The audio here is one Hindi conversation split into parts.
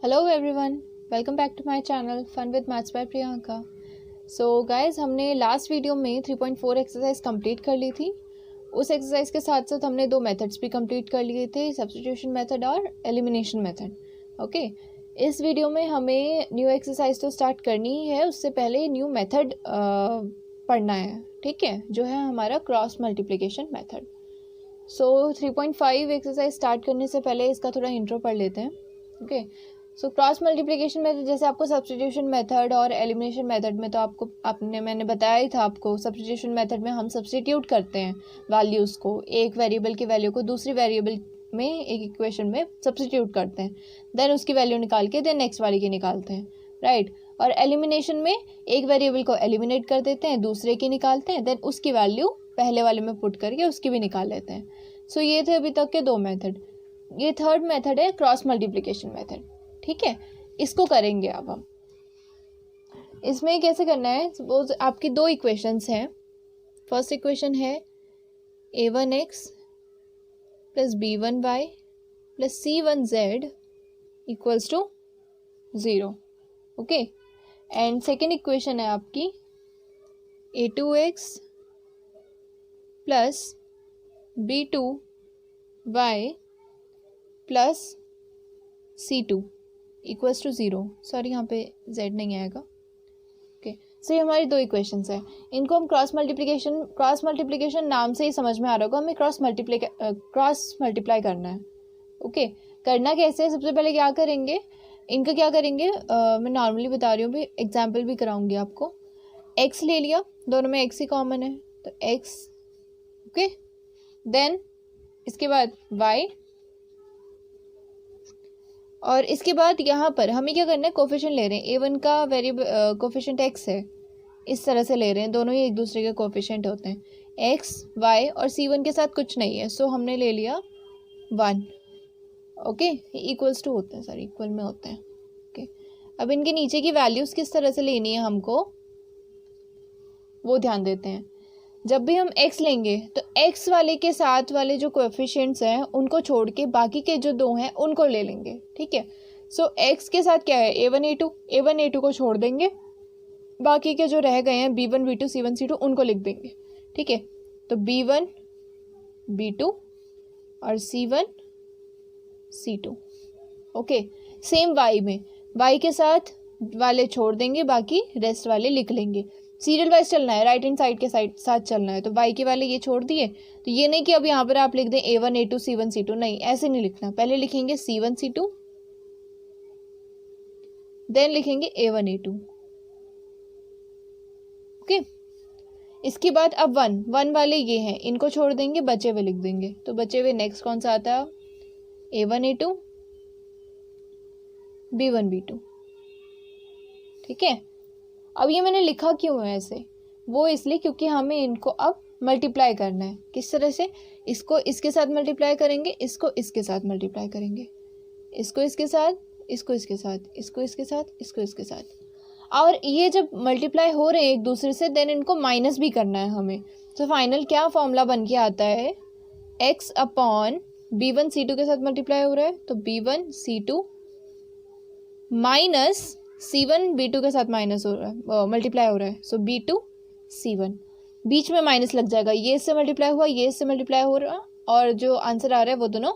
Hello everyone, welcome back to my channel fun with maths by Priyanka. So guys, हमने लास्ट वीडियो में 3.4 एक्सरसाइज कंप्लीट कर ली थी। उस एक्सरसाइज के साथ साथ हमने दो मेथड्स भी कंप्लीट कर लिए थे, सब्स्टिट्यूशन मेथड और एलिमिनेशन मेथड। ओके, इस वीडियो में हमें न्यू एक्सरसाइज तो स्टार्ट करनी ही है, उससे पहले न्यू मेथड पढ़ना है, ठीक है, जो है हमारा क्रॉस मल्टीप्लिकेशन मेथड। सो 3.5 एक्सरसाइज स्टार्ट करने से पहले इसका थोड़ा इंट्रो पढ़ लेते हैं। Okay, so cross multiplication method जैसे आपको सब्स्टिट्यूशन मेथड और एलिमिनेशन मेथड में तो मैंने बताया ही था आपको। सब्स्टिट्यूशन मेथड में हम सब्स्टिट्यूट करते हैं वैल्यूज़ को, एक वेरिएबल की वैल्यू को दूसरी वेरिएबल में एक इक्वेशन में सब्स्टिट्यूट करते हैं, देन उसकी वैल्यू निकाल के देन नेक्स्ट वाली की निकालते हैं, राइट। और एलिमिनेशन में एक वेरिएबल को एलिमिनेट कर देते हैं, दूसरे की निकालते हैं, देन उसकी वैल्यू पहले वाले में पुट करके उसकी भी निकाल लेते हैं। सो ये थे अभी तक के दो मेथड। ये थर्ड मेथड है क्रॉस मल्टीप्लिकेशन मेथड, ठीक है। इसको करेंगे अब हम। इसमें कैसे करना है, सपोज आपकी दो इक्वेशंस हैं। फर्स्ट इक्वेशन है a1x plus b1y plus c1z equals to 0, okay. And second equation है आपकी a2x plus b2y plus c2 equals to 0। Sorry, यहाँ पे z नहीं आएगा, ओके। सो ये हमारी दो इक्वेशंस है, इनको हम क्रॉस मल्टीप्लिकेशन नाम से ही समझ में आ रहा होगा, हमें क्रॉस मल्टीप्लाई करना है, ओके। करना कैसे है, सबसे पहले क्या करेंगे, इनका क्या करेंगे, मैं नॉर्मली बता रही हूँ, भी एग्जाम्पल भी कराऊंगी आपको। x ले लिया, दोनों में x ही कॉमन है तो x, ओके। देन इसके बाद y, और इसके बाद यहाँ पर हमें क्या करना है, कोफिशिएंट ले रहे हैं। a1 का वेरिएबल कोफिशिएंट x है, इस तरह से ले रहे हैं, दोनों ही एक दूसरे के कोफिशिएंट होते हैं, x y, और c1 के साथ कुछ नहीं है, सो हमने ले लिया 1, ओके। इक्वल्स टू होते हैं, सॉरी इक्वल में होते हैं, ओके। अब इनके नीचे की वैल्यूज़ किस तरह से लेनी है हमको, वो ध्यान देते हैं। जब भी हम x लेंगे तो x वाले के साथ वाले जो कोएफिशिएंट्स हैं उनको छोड़ के बाकी के जो दो हैं उनको ले लेंगे, ठीक है। सो x के साथ क्या है, a1 a2 को छोड़ देंगे, बाकी के जो रह गए हैं b1 b2 c1 c2 उनको लिख देंगे, ठीक है। तो b1 b2 और c1 c2, okay. Same y में y के साथ वाले छोड़ देंगे, बाकी रेस्ट वाले लिख लेंगे। सीरियल वाइज चलना है, राइट हैंड साइड के साथ चलना है, तो y के वाले ये छोड़ दिए, तो ये नहीं कि अब यहाँ पर आप लिख दें a1 a2 c1 c2, नहीं, ऐसे नहीं लिखना। पहले लिखेंगे c1 c2, देन लिखेंगे a1 a2, ओके। इसके बाद अब 1 वाले ये हैं, इनको छोड़ देंगे, बचे हुए लिख देंगे। तो बचे हुए नेक्स्ट कौन सा आता है, a1 a2 b1 b2, ठीक है। अब ये मैंने लिखा क्यों है ऐसे, वो इसलिए क्योंकि हमें इनको अब मल्टीप्लाई करना है। किस तरह से, इसको इसके साथ मल्टीप्लाई करेंगे, इसको इसके साथ मल्टीप्लाई करेंगे, इसको इसके साथ, इसको इसके साथ, इसको इसके साथ, इसको इसके साथ। और ये जब मल्टीप्लाई हो रहे हैं एक दूसरे से, देन इनको माइनस भी करना है हमें। तो फाइनल क्या फॉर्मूला बन के आता है, x अपॉन b1 c2 के साथ मल्टीप्लाई हो रहा है, तो b1 c2 minus c1 b2 के साथ माइनस हो रहा है, मल्टीप्लाई हो रहा है, सो b2 c1, बीच में माइनस लग जाएगा, ये इससे मल्टीप्लाई हुआ, ये इससे मल्टीप्लाई हो रहा, और जो आंसर आ रहा है वो दोनों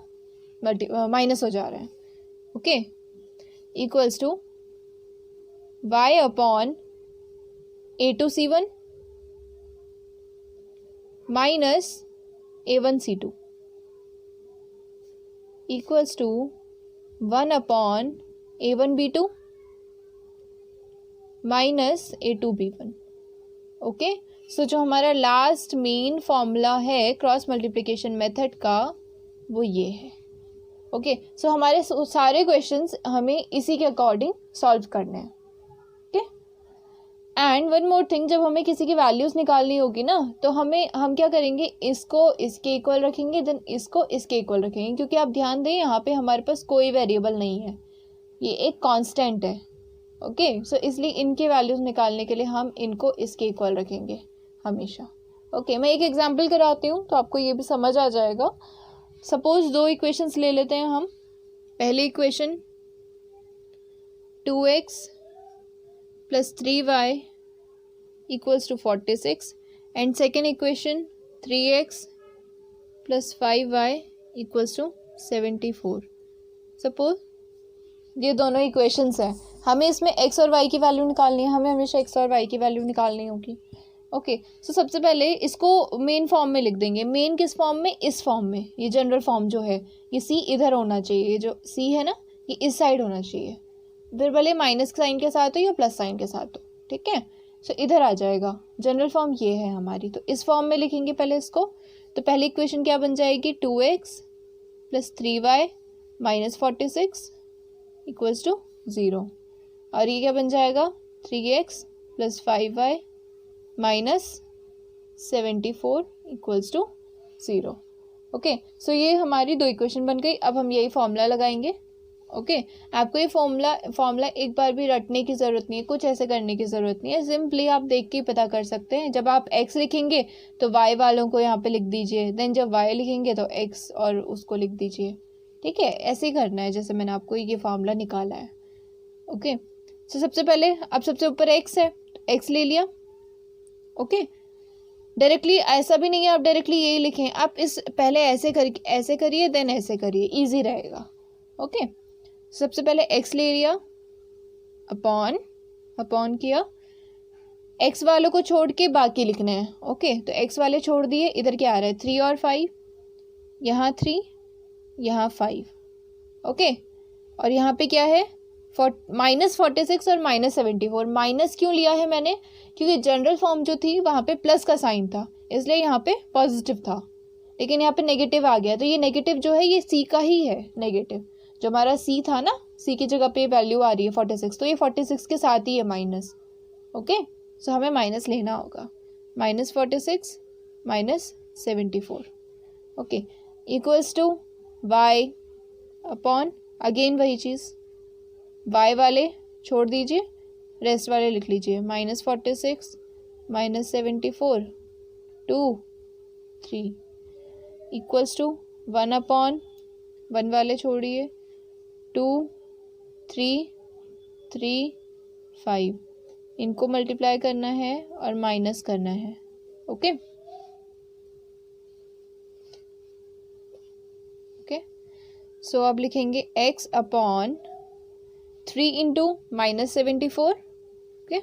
माइनस हो जा रहे हैं, okay. Equals to y upon a2 c1 minus a1 c2 equals to 1 upon a1 b2 minus a2 b1, okay. So जो हमारा लास्ट मेन फॉर्मूला है क्रॉस मल्टीप्लिकेशन मेथड का, वो ये है, ओके। सो हमारे सारे क्वेश्चंस हमें इसी के अकॉर्डिंग सॉल्व करने हैं, okay. And one more thing, जब हमें किसी की वैल्यूज़ निकालनी होगी ना, तो हम क्या करेंगे, इसको इसके इक्वल रखेंगे, देन इसको इसके इक्वल रखेंगे, क्योंकि आप ध्यान दें यहाँ पे हमारे पास कोई वेरिएबल नहीं है, ये एक कांस्टेंट है, ओके। सो इसलिए इनके वैल्यूज़ निकालने के लिए हम इनको इसके इक्वल रखेंगे हमेशा, ओके। मैं एक एग्जांपल कराती हूँ तो आपको ये भी समझ आ जाएगा। सपोज दो इक्वेशंस ले लेते हैं हम। पहली equation 2x plus 3y equals to 46 and second equation 3x plus 5y equals to 74। Suppose ये दोनों इक्वेशंस हैं, हमें इसमें x और y की वैल्यू निकालनी है, हमें हमेशा x और y की वैल्यू निकालनी होगी। ओके, सो सबसे पहले इसको मेन फॉर्म में लिख देंगे। मेन किस फॉर्म में? इस फॉर्म में। ये जनरल फॉर्म जो है, ये c इधर होना चाहिए, ये जो c है ना ये इस साइड होना चाहिए, फिर भले माइनस साइन के साथ हो या प्लस साइन के साथ हो, ठीक है। सो इधर आ जाएगा, जनरल फॉर्म ये है हमारी, तो इस फॉर्म में लिखेंगे पहले इसको। तो पहली इक्वेशन क्या बन जाएगी? 2x plus 3y minus 46 equals to 0, और ये क्या बन जाएगा? 3x plus 5y minus 74 equals to 0। Okay, so ये हमारी दो इक्वेशन बन गई। अब हम यही फॉर्मूला लगाएंगे। ओके, आपको ये फॉर्मूला एक बार भी रटने की ज़रूरत नहीं है, कुछ ऐसे करने की ज़रूरत नहीं है, सिंपली आप देख के ही पता कर सकते हैं। जब आप x लिखेंगे तो y वालों को यहाँ पे लिख दीजिए, देन जब y लिखेंगे तो x और उसको लिख दीजिए, ठीक है। ऐसे ही करना है जैसे मैंने आपको ये फार्मूला निकाला है। ओके, सो सबसे पहले अब सबसे ऊपर x है, तो x ले लिया। ओके, डायरेक्टली ऐसा भी नहीं है आप डायरेक्टली यही लिखें, आप इस पहले ऐसे करिए देन ऐसे करिए, इजी रहेगा। ओके, सबसे पहले x ले लिया, अपॉन किया, x वालों को छोड़ के बाकी लिखना है। ओके, तो x वाले छोड़ दिए, इधर क्या आ रहा है? 3 और 5, यहाँ 3 यहाँ 5। ओके, और यहाँ पे क्या है? माइनस 46 और माइनस 74। माइनस क्यों लिया है मैंने? क्योंकि जनरल फॉर्म जो थी वहाँ पे प्लस का साइन था, इसलिए यहाँ पे पॉजिटिव था, लेकिन यहाँ पे नेगेटिव आ गया। तो ये नेगेटिव जो है ये c का ही है, नेगेटिव जो हमारा c था ना, c की जगह पे वैल्यू आ रही है 46, तो ये 46 के साथ ही है माइनस। ओके, सो हमें माइनस लेना होगा, minus 46 minus 74। Okay, equals to y upon, again वही चीज़, y वाले छोड़ दीजिए, रेस्ट वाले लिख लीजिए, minus 46 minus 74 2 3 equals to 1 upon, 1 वाले छोड़िए, 2 3 3 5, इनको मल्टीप्लाई करना है और माइनस करना है। ओके, सो अब लिखेंगे x upon 3 into minus 74, okay,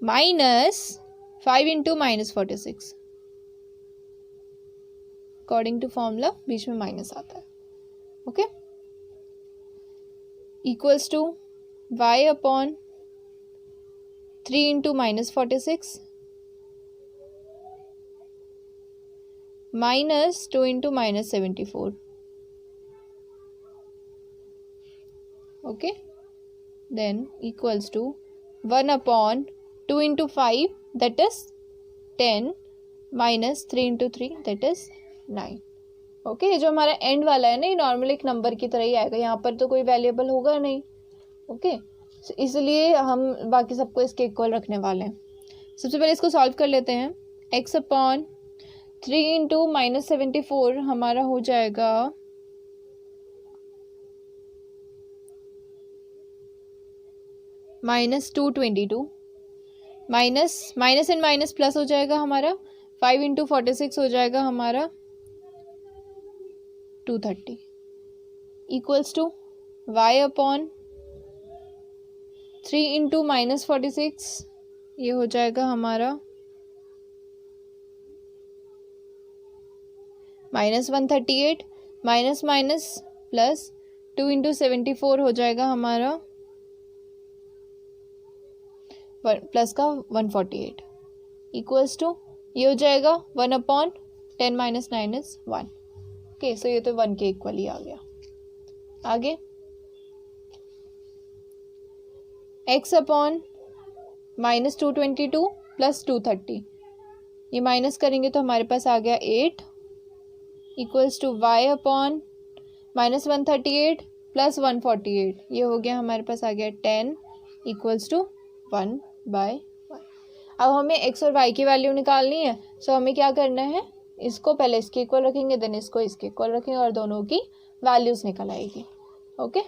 minus 5 into minus 46। According to formula बीच में माइनस आता है। Okay, equals to y upon 3 into minus 46 minus 2 into minus 74। Okay, then equals to 1 upon 2 into 5 that is 10 minus 3 into 3 that is 9। Okay, ये जो हमारा एंड वाला है ना, ये नॉर्मल एक नंबर की तरह ही आएगा, यहाँ पर तो कोई वैल्यूएबल होगा नहीं। ओके, इसलिए हम बाकी सबको इसके इक्वल रखने वाले हैं। सबसे पहले इसको सॉल्व कर लेते हैं। x अपॉन 3 इंटू माइनस 74 हमारा हो जाएगा minus 222, minus and minus plus हो जाएगा हमारा, 5 इंटू 46 हो जाएगा हमारा 230 equals to y upon 3 into minus 46, ये हो जाएगा हमारा minus 138, minus minus plus 2 into 74 हो जाएगा हमारा प्लस का 148 इक्वल्स टू, ये हो जाएगा 1 upon 10 minus 9 is 1। Okay, so ये तो 1 के इक्वल ही आ गया। आगे x अपॉन माइनस 222 प्लस 230, ये माइनस करेंगे तो हमारे पास आ गया 8 equals to y upon minus 138 plus 148, ये हो गया हमारे पास आ गया 10 इक्वल्स टू 1/1। अब हमें x और y की वैल्यू निकालनी है, सो हमें क्या करना है, इसको पहले इसके इक्वल रखेंगे, देन इसको इसके इक्वल रखेंगे और दोनों की वैल्यूज़ निकल आएगी। ओके,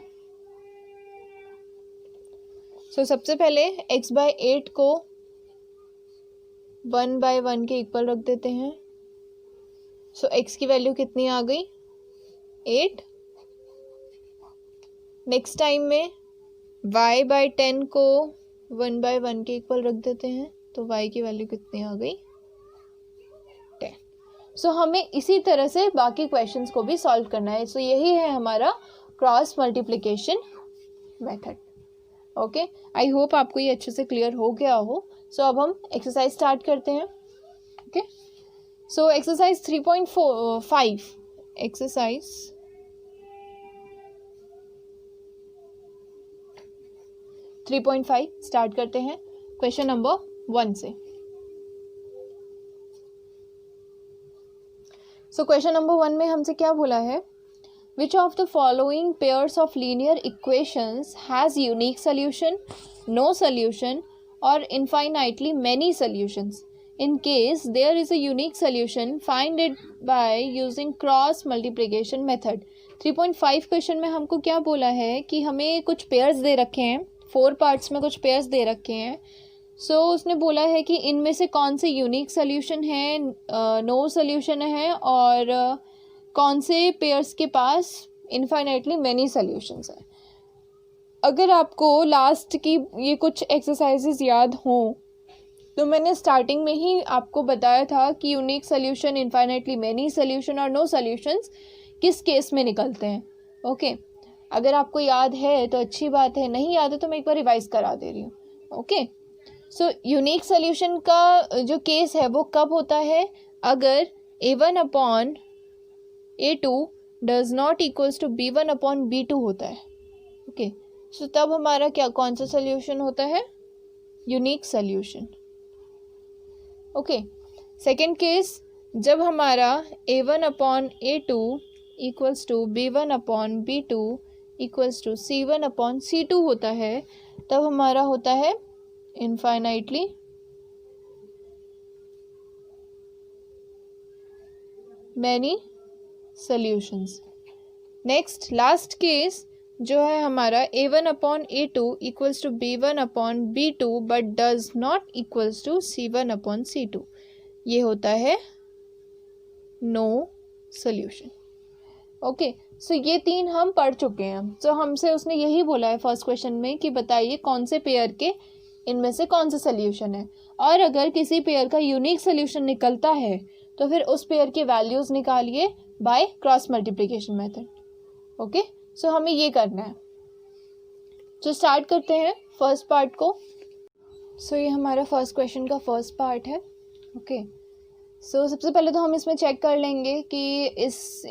सो सबसे पहले x/8 को 1/1 के इक्वल रख देते हैं। सो x की वैल्यू कितनी आ गई? 8। नेक्स्ट टाइम में y/10 को 1/1 के इक्वल रख देते हैं, तो y की वैल्यू कितनी आ गई? 10। सो हमें इसी तरह से बाकी क्वेश्चंस को भी सॉल्व करना है। सो यही है हमारा cross multiplication method. Okay, I hope आपको ये अच्छे से क्लियर हो गया हो। सो अब हम एक्सरसाइज स्टार्ट करते हैं। Okay, so exercise 3.5 exercise 3.5 start करते हैं क्वेश्चन नंबर 1 से। सो क्वेश्चन नंबर 1 में हमसे क्या बोला है? Which of the following pairs of linear equations has unique solution, no solution, or infinitely many solutions? In case there is a unique solution, find it by using cross multiplication method. 3.5 question में हमको क्या बोला है कि हमें कुछ पेयर्स दे रखे हैं, 4 पार्ट्स में कुछ पेयर्स दे रखे हैं। सो उसने बोला है कि इनमें से कौन से यूनिक सोल्यूशन है, नो सोल्यूशन है, और कौन से पेयर्स के पास इनफाइनाइटली मैनी सॉल्यूशंस हैं। अगर आपको लास्ट की ये कुछ एक्सरसाइजेज याद हों तो मैंने स्टार्टिंग में ही आपको बताया था कि unique solution, infinitely many solution और नो सॉल्यूशंस किस केस में निकलते हैं। ओके, अगर आपको याद है तो अच्छी बात है, नहीं याद है तो मैं एक बार रिवाइज करा दे रही हूँ। ओके, सो यूनिक सॉल्यूशन का जो केस है वो कब होता है? अगर A1/A2 does not equals to B1/B2 होता है। ओके, सो तब हमारा क्या कौन सा सोल्यूशन होता है? Unique solution. Okay, second case, जब हमारा A1/A2 equals to B1/B2 equals to C1/C2 होता है, तब हमारा होता है infinitely many solutions. Next last case जो है हमारा A1/A2 equals to B1/B2 but does not equals to C1/C2, ये होता है नो सॉल्यूशन। ओके, सो ये 3 हम पढ़ चुके हैं। सो हमसे उसने यही बोला है फर्स्ट क्वेश्चन में कि बताइए कौन से पेयर के इनमें से कौन सा सॉल्यूशन है, और अगर किसी पेयर का यूनिक सॉल्यूशन निकलता है तो फिर उस पेयर की वैल्यूज निकालिए by cross multiplication method. Okay, so हमें ये करना है। तो स्टार्ट करते हैं फर्स्ट पार्ट को। सो ये हमारा फर्स्ट क्वेश्चन का फर्स्ट पार्ट है। ओके, सो सबसे पहले तो हम इसमें चेक कर लेंगे कि इस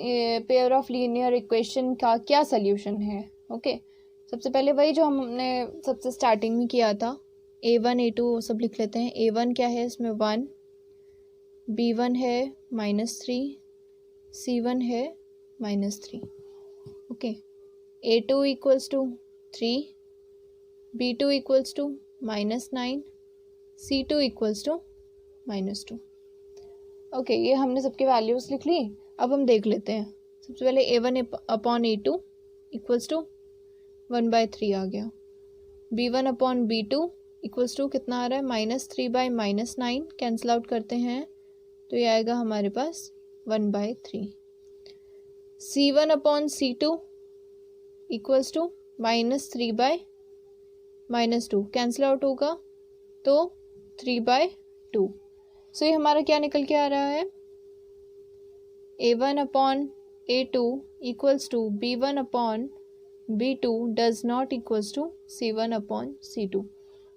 पेयर ऑफ लीनियर इक्वेशन का क्या सॉल्यूशन है। ओके, सबसे पहले वही जो हमने सबसे स्टार्टिंग में किया था, A1 A2 सब लिख लेते हैं। A1 क्या है इसमें? 1, B1 है -3, C1 है -3। Okay, A2 equals to 3, B2 equals to -9, C2 equals to -2। Okay, ये हमने सबके वैल्यूज़ लिख ली। अब हम देख लेते हैं। सबसे पहले A1/A2 इक्वल्स टू 1/3 आ गया। B1/B2 इक्वल्स टू कितना आ रहा है? -3/-9 कैंसिल आउट करते हैं तो ये आएगा हमारे पास 1/3। C1/C2 equals to -3/-2 cancel out होगा तो 3/2। सो ये हमारा क्या निकल के आ रहा है? A1/A2 equals to B1/B2 does not equals to C1/C2।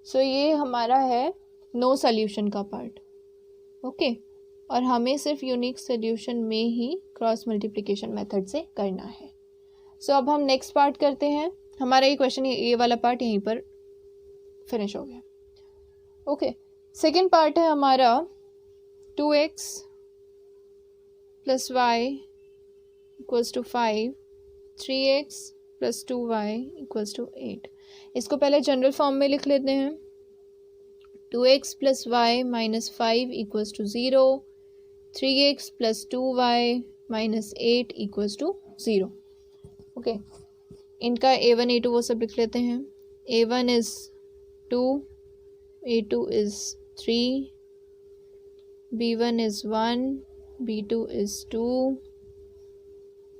So ये हमारा है नो सॉल्यूशन का पार्ट। ओके, और हमें सिर्फ यूनिक सॉल्यूशन में ही क्रॉस मल्टीप्लिकेशन मेथड से करना है। सो अब हम नेक्स्ट पार्ट करते हैं। हमारा ये क्वेश्चन, ये वाला पार्ट यहीं पर फिनिश हो गया। ओके, सेकेंड पार्ट है हमारा 2x + y = 5, 3x + 2y = 8। इसको पहले जनरल फॉर्म में लिख लेते हैं। 2x + y - 5 = 0, 3x + 2y - 8 = 0। Okay, इनका A1 A2 वो सब लिख लेते हैं. A1 is 2, A2 is 3, B1 is 1, B2 is 2,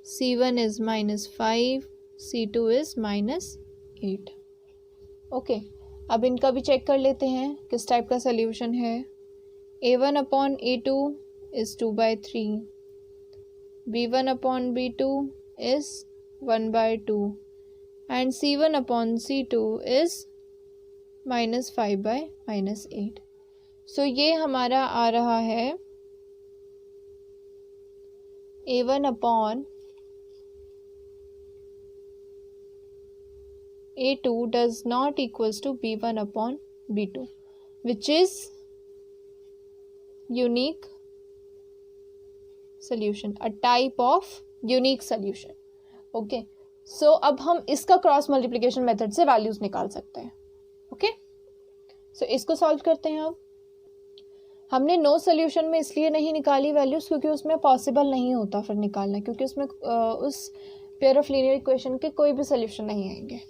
C1 is -5, C2 is -8. Okay, अब इनका भी चेक कर लेते हैं किस टाइप का सोल्यूशन है. A1 upon A2 is 2/3, B1 upon B2 is 1/2 and C1 upon C2 is -5/-8. सो ये हमारा आ रहा है A1 upon A2 does not equals to B1 upon B2, which is unique solution, a type of unique solution. Okay, so अब हम इसका क्रॉस मल्टीप्लिकेशन मेथड से वैल्यूज निकाल सकते हैं. ओके, सो इसको सॉल्व करते हैं. अब हमने नो सोल्यूशन में इसलिए नहीं निकाली वैल्यूज क्योंकि उसमें पॉसिबल नहीं होता फिर निकालना, क्योंकि उसमें उस पेयर ऑफ लीनियर इक्वेशन के कोई भी सोल्यूशन नहीं आएंगे.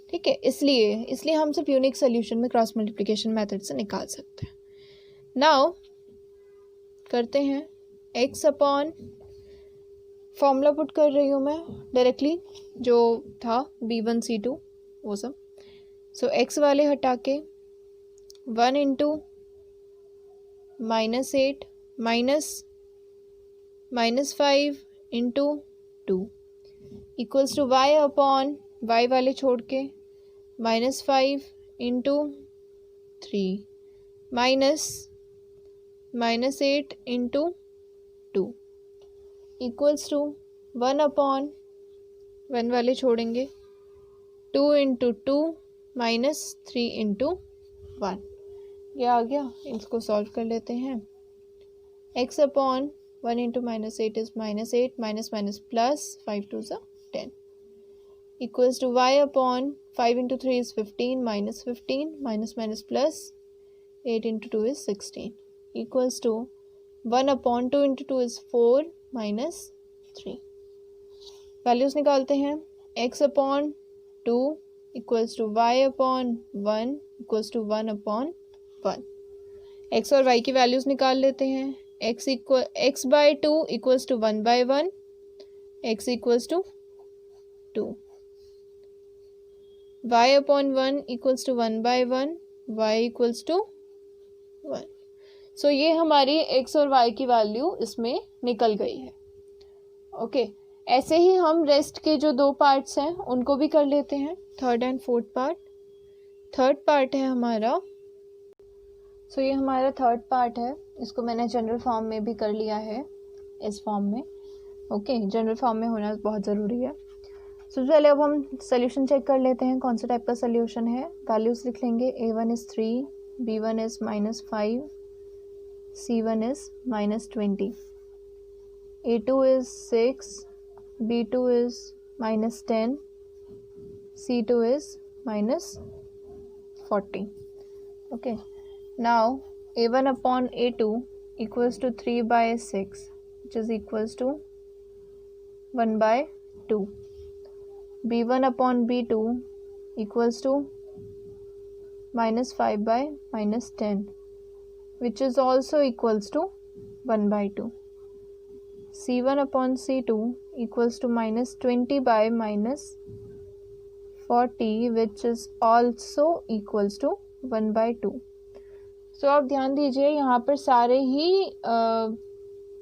ठीक है, इसलिए हम सिर्फ यूनिक सोल्यूशन में क्रॉस मल्टीप्लिकेशन मेथड से निकाल सकते हैं. नाउ करते हैं x अपॉन, फॉर्मूला पुट कर रही हूँ मैं डायरेक्टली जो था B1 C2 वो सब. सो x वाले हटा के 1 into -8 -5 into 2 equals to y upon, y वाले छोड़ के -5 into 3 -8 into 2 equals to 1 upon, 1 वाले छोड़ेंगे 2 इंटू 2 -3 इंटू 1. ये आ गया. इसको सॉल्व कर लेते हैं. x upon 1 into -8 is -8 minus plus 5 2 ज़ा 10 equals to y upon 5 into 3 is 15 -15 minus plus 8 into 2 is 16 equals to 1 upon 2 into 2 is 4 -3. Values निकालते हैं. x upon 2 equals to y upon 1 equals to 1 upon 1. x और y की वैल्यूज निकाल लेते हैं. x by 2 equals to 1/1, x equals to 2, y upon 1 equals to 1/1, y equals to 1. So ये हमारी x और y की वैल्यू इसमें निकल गई है. ओके, ऐसे ही हम रेस्ट के जो 2 पार्ट्स हैं उनको भी कर लेते हैं. Third and fourth part. Third part है हमारा, सो ये हमारा थर्ड पार्ट है. इसको मैंने जनरल फॉर्म में भी कर लिया है इस फॉर्म में. ओके, जनरल फॉर्म में होना बहुत ज़रूरी है. सबसे पहले अब हम सोल्यूशन चेक कर लेते हैं कौन सा टाइप का सोल्यूशन है. वैल्यूज लिख लेंगे. A1 is 3, B1 is -5, C1 is -20, A2 is 6, B2 is -10, C2 is -40. Okay. Now A1 upon A2 equals to 3/6, which is equals to 1/2. B1 upon B2 equals to -5/-10, which is also equals to 1/2. C1 upon C2 equals to -20/-40, which is also equals to 1/2. सो आप ध्यान दीजिए यहाँ पर सारे ही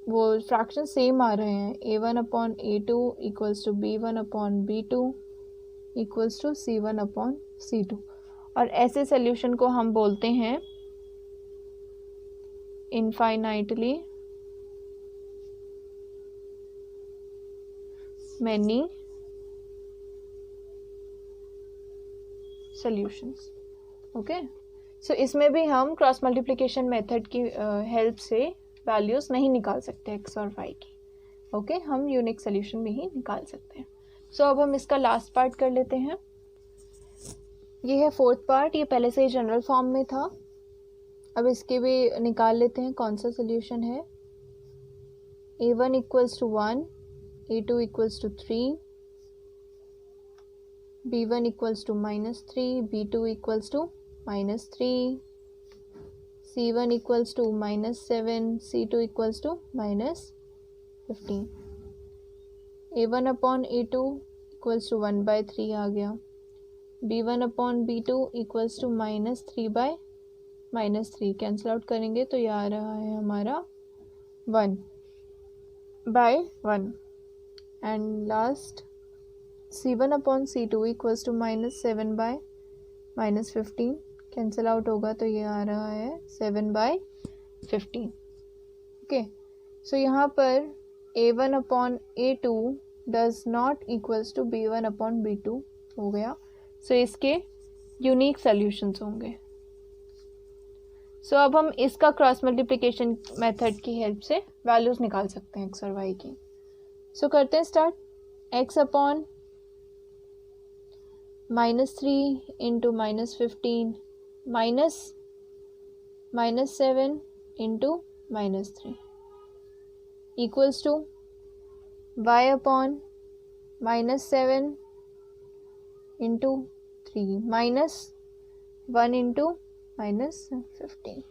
वो फ्रैक्शन सेम आ रहे हैं. A1 upon A2 equals to B1 upon B2 equals to C1 upon C2. और ऐसे सोल्यूशन को हम बोलते हैं infinitely many solutions. Okay, so इसमें भी हम क्रॉस मल्टीप्लिकेशन मेथड की हेल्प से वैल्यूज नहीं निकाल सकते x और y की. ओके, हम यूनिक सोल्यूशन में ही निकाल सकते हैं. सो अब हम इसका लास्ट पार्ट कर लेते हैं. ये है फोर्थ पार्ट. ये पहले से ही जनरल फॉर्म में था. अब इसके भी निकाल लेते हैं कौन सा सोल्यूशन है. A1 equals to 1, A2 equals to 3, b1 equals to -3, b2 equals to -3, c1 equals to -7, c2 equals to -15. a1 upon a2 equals to 1/3 आ गया. b1 upon b2 equals to -3/-3 cancel out करेंगे तो ये आ रहा है हमारा 1/1. And last c1 upon c2 equals to -7/-15 cancel out होगा तो ये आ रहा है 7/15. ओके, सो यहाँ पर a1 upon a2 does not equals to b1 upon b2 हो गया. सो इसके यूनिक सॉल्यूशंस होंगे. सो अब हम इसका क्रॉस मल्टीप्लिकेशन मेथड की हेल्प से वैल्यूज निकाल सकते हैं एक्स और वाई की. सो करते हैं start. X upon -3 into -15 -7 into -3 equals to y upon -7 into 3 -1 into -15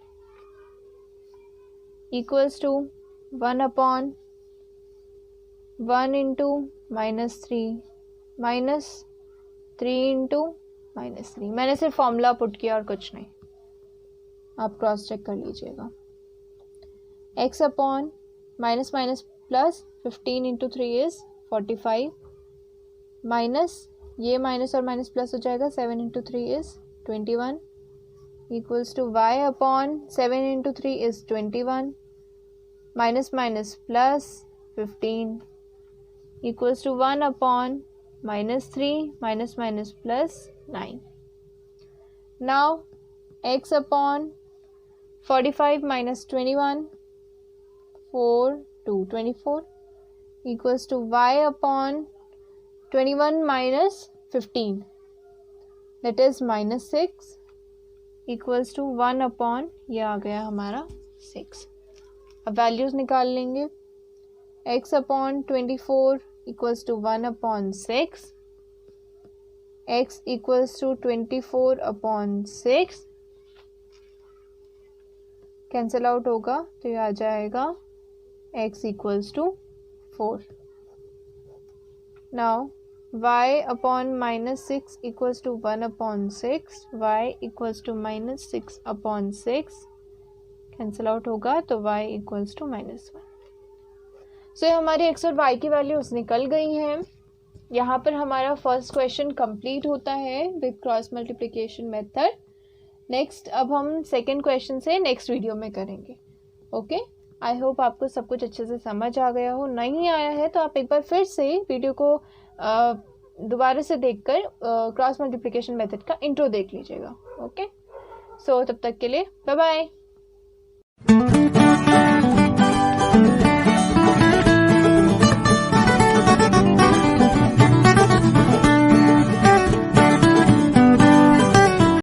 equals to 1 upon 1 into -3 -3 into -3. मैंने सिर्फ फॉर्मूला पुट किया और कुछ नहीं, आप क्रॉस चेक कर लीजिएगा. x upon minus plus 15 into 3 is 45 minus ये माइनस और माइनस प्लस हो जाएगा 7 into 3 is 21 equals to y upon 7 into 3 is 21 minus minus plus 15 equals to 1 upon -3 minus minus plus 9. Now x upon 45 minus 21 4 to 24 equals to y upon 21 minus 15 that is -6 equals to 1 upon ये आ गया हमारा 6. अब वैल्यूज निकाल लेंगे. x upon 24 equals to 1 upon 6, x equals to 24 upon 6 cancel out होगा तो ये आ जाएगा x equals to 4. Now y upon -6 equals to 1 upon 6, y equals to -6 upon 6 cancel out होगा तो y equals to -1. सो ये हमारी x और y की वैल्यूज निकल गई हैं. यहाँ पर हमारा फर्स्ट क्वेश्चन कंप्लीट होता है with cross multiplication method. Next अब हम सेकेंड क्वेश्चन से नेक्स्ट वीडियो में करेंगे. ओके, आई होप आपको सब कुछ अच्छे से समझ आ गया हो. नहीं आया है तो आप एक बार फिर से वीडियो को दोबारा से देखकर क्रॉस मल्टीप्लिकेशन मेथड का इंट्रो देख लीजिएगा. ओके, सो तब तक के लिए बाय बाय.